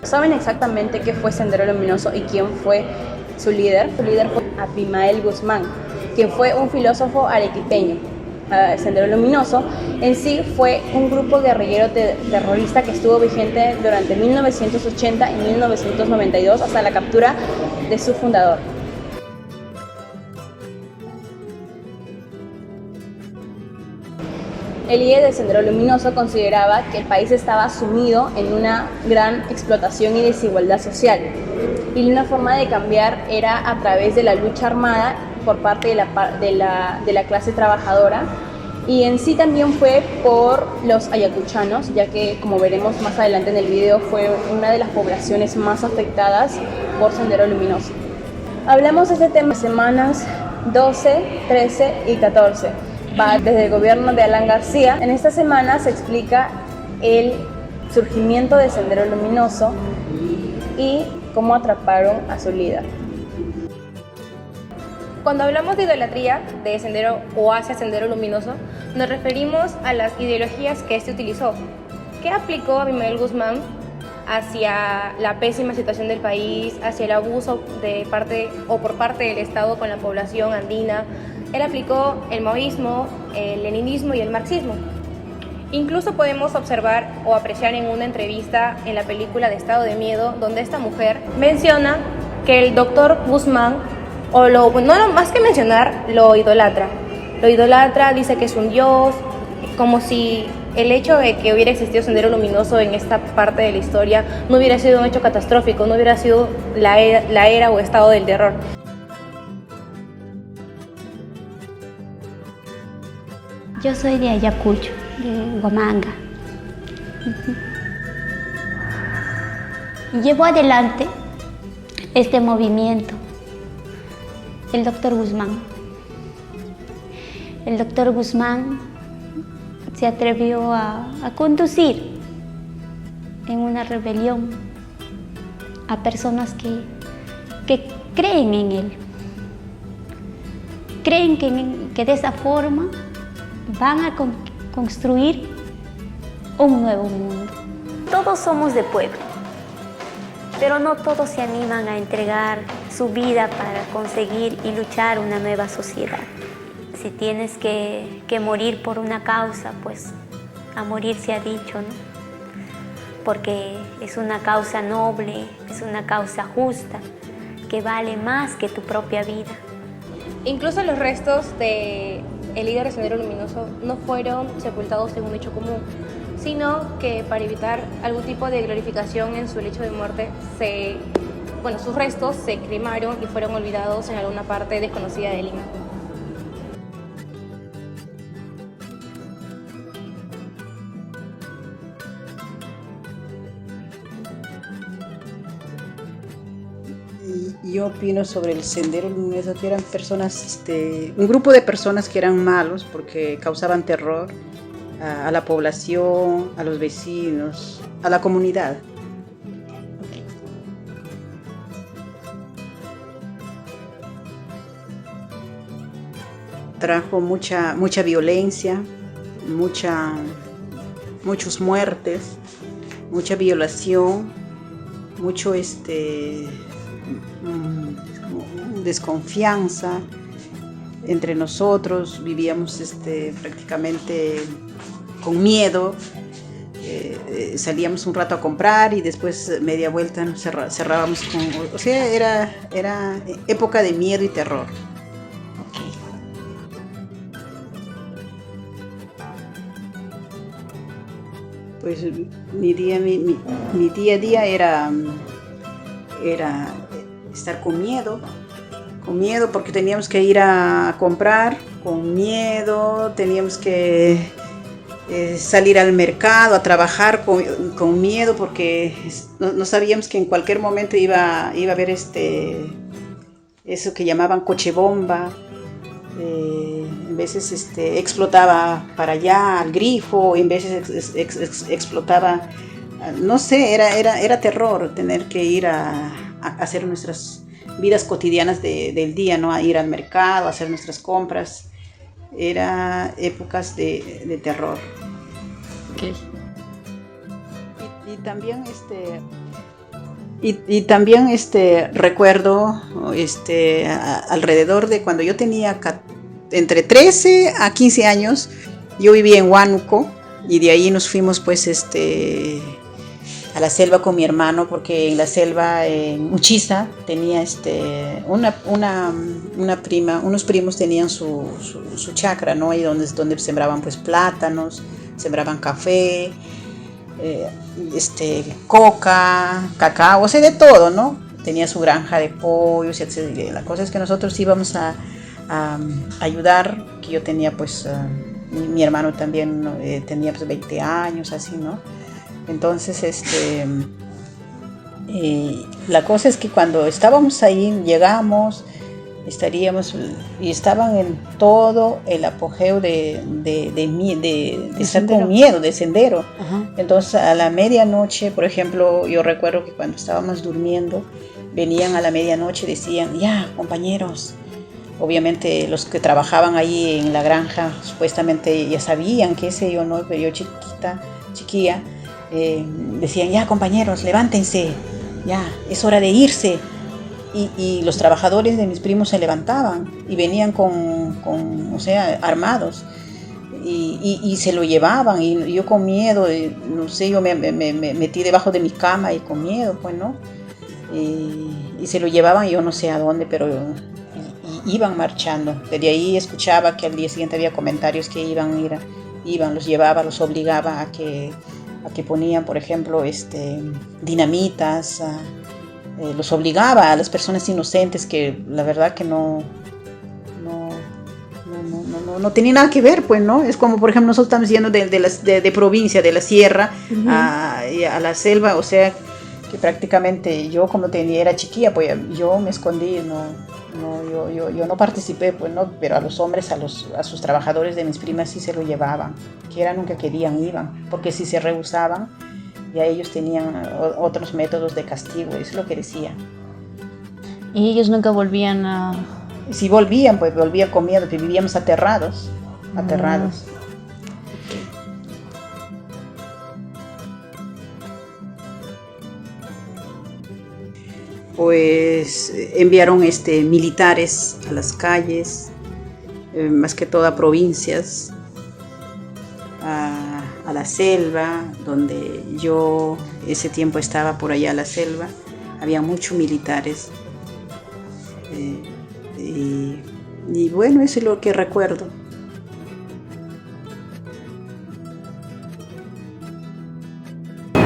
¿Saben exactamente qué fue Sendero Luminoso y quién fue su líder? Su líder fue Abimael Guzmán, quien fue un filósofo arequipeño. Sendero Luminoso en sí fue un grupo guerrillero terrorista que estuvo vigente durante 1980 y 1992 hasta la captura de su fundador. El líder de Sendero Luminoso consideraba que el país estaba sumido en una gran explotación y desigualdad social, y una forma de cambiar era a través de la lucha armada por parte de la clase trabajadora, y en sí también fue por los ayacuchanos, ya que, como veremos más adelante en el video, fue una de las poblaciones más afectadas por Sendero Luminoso. Hablamos de este tema semanas 12, 13 y 14. Va desde el gobierno de Alan García. En esta semana se explica el surgimiento de Sendero Luminoso y cómo atraparon a su líder. Cuando hablamos de idolatría de Sendero o hacia Sendero Luminoso, nos referimos a las ideologías que este utilizó. ¿Qué aplicó Abimael Guzmán hacia la pésima situación del país, hacia el abuso por parte del Estado con la población andina? Él aplicó el maoísmo, el leninismo y el marxismo. Incluso podemos observar o apreciar en una entrevista en la película de Estado de Miedo, donde esta mujer menciona que el doctor Guzmán, más que mencionar, lo idolatra. Lo idolatra, dice que es un dios, como si el hecho de que hubiera existido Sendero Luminoso en esta parte de la historia no hubiera sido un hecho catastrófico, no hubiera sido la era o estado del terror. Yo soy de Ayacucho, de Huamanga. Llevo adelante este movimiento el doctor Guzmán. El doctor Guzmán se atrevió a conducir en una rebelión a personas que creen en él. Creen que de esa forma van a construir un nuevo mundo. Todos somos de pueblo, pero no todos se animan a entregar su vida para conseguir y luchar una nueva sociedad. Si tienes que morir por una causa, pues a morir se ha dicho, ¿no? Porque es una causa noble, es una causa justa, que vale más que tu propia vida. Incluso los restos del líder de Sendero Luminoso no fueron sepultados en un hecho común, sino que para evitar algún tipo de glorificación en su lecho de muerte, sus restos se cremaron y fueron olvidados en alguna parte desconocida de Lima. Yo opino sobre el Sendero Luminoso que eran personas, un grupo de personas que eran malos porque causaban terror a la población, a los vecinos, a la comunidad. Trajo mucha violencia, muchas muertes, mucha violación, mucho desconfianza entre nosotros. Vivíamos prácticamente con miedo. Salíamos un rato a comprar y después media vuelta nos cerrábamos o sea, era época de miedo y terror. Pues mi día a día era estar con miedo porque teníamos que ir a comprar con miedo, teníamos que salir al mercado a trabajar con miedo porque no sabíamos que en cualquier momento iba a haber eso que llamaban coche bomba. En veces explotaba para allá al grifo, en veces explotaba, no sé, era terror tener que ir a hacer nuestras vidas cotidianas del día, ¿no? A ir al mercado, a hacer nuestras compras. Era épocas de terror. Okay. Y también Y también recuerdo alrededor de cuando yo tenía entre 13 a 15 años, yo vivía en Huánuco y de ahí nos fuimos pues a la selva con mi hermano, porque en la selva en Uchiza tenía una prima, unos primos tenían su chacra, ¿no? Ahí donde sembraban pues plátanos, sembraban café, coca, cacao, o sea, de todo, ¿no? Tenía su granja de pollos, etc. La cosa es que nosotros íbamos a ayudar, que yo tenía pues, mi hermano también tenía pues 20 años, así, ¿no? Entonces, la cosa es que cuando estábamos ahí, llegamos, y estaban en todo el apogeo de estar con miedo, de sendero. Ajá. Entonces, a la medianoche, por ejemplo, yo recuerdo que cuando estábamos durmiendo, venían a la medianoche y decían, ya, compañeros. Obviamente los que trabajaban ahí en la granja, supuestamente ya sabían, qué sé yo, ¿no? Pero yo chiquilla, decían, ya compañeros, levántense, ya, es hora de irse. Y los trabajadores de mis primos se levantaban y venían o sea, armados y se lo llevaban, y yo con miedo, no sé, yo me metí debajo de mi cama y con miedo, pues, ¿no? Y se lo llevaban, yo no sé a dónde, pero iban marchando. De ahí escuchaba que al día siguiente había comentarios que iban, los llevaba, los obligaba a que ponían, por ejemplo, dinamitas, los obligaba a las personas inocentes, que la verdad que no tenía nada que ver, pues, ¿no? Es como, por ejemplo, nosotros estamos yendo de provincia, de la sierra, uh-huh, a la selva, o sea, que prácticamente yo como era chiquilla, pues yo me escondí, yo no participé, pues, ¿no? Pero a los hombres, a sus trabajadores de mis primas sí se lo llevaban, nunca querían, iban, porque si se rehusaban, ya ellos tenían otros métodos de castigo, eso es lo que decía. ¿Y ellos nunca volvían a...? Si volvían, pues volvían con miedo, que vivíamos aterrados. Pues enviaron militares a las calles, más que todo a provincias, a la selva, donde yo ese tiempo estaba por allá, la selva, había muchos militares, y bueno, eso es lo que recuerdo.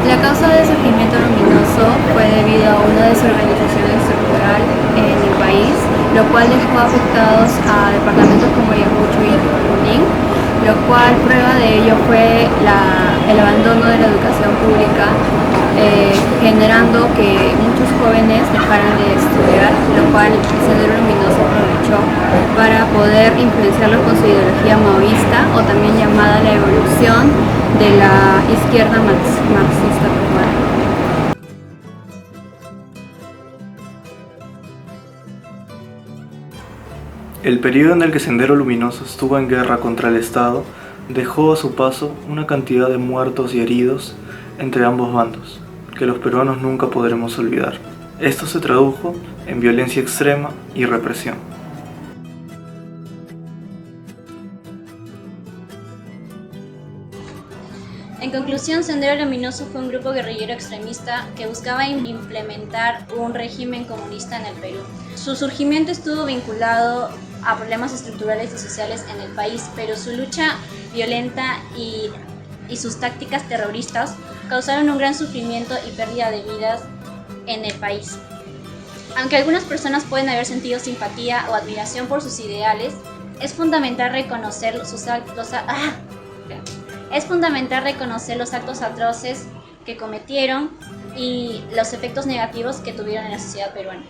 La causa del surgimiento luminoso fue debido a una desorganización estructural en el país, lo cual dejó afectados a departamentos como Ayacucho y Junín, lo cual prueba de ello fue el abandono de la educación pública, generando que muchos jóvenes dejaran de estudiar, lo cual el Sendero Luminoso aprovechó para poder influenciarlos con su ideología maoísta, o también llamada la evolución de la izquierda marxista peruana. El periodo en el que Sendero Luminoso estuvo en guerra contra el Estado dejó a su paso una cantidad de muertos y heridos entre ambos bandos, que los peruanos nunca podremos olvidar. Esto se tradujo en violencia extrema y represión. En conclusión, Sendero Luminoso fue un grupo guerrillero extremista que buscaba implementar un régimen comunista en el Perú. Su surgimiento estuvo vinculado a problemas estructurales y sociales en el país, pero su lucha violenta y sus tácticas terroristas causaron un gran sufrimiento y pérdida de vidas en el país. Aunque algunas personas pueden haber sentido simpatía o admiración por sus ideales, es fundamental reconocer los actos atroces que cometieron y los efectos negativos que tuvieron en la sociedad peruana.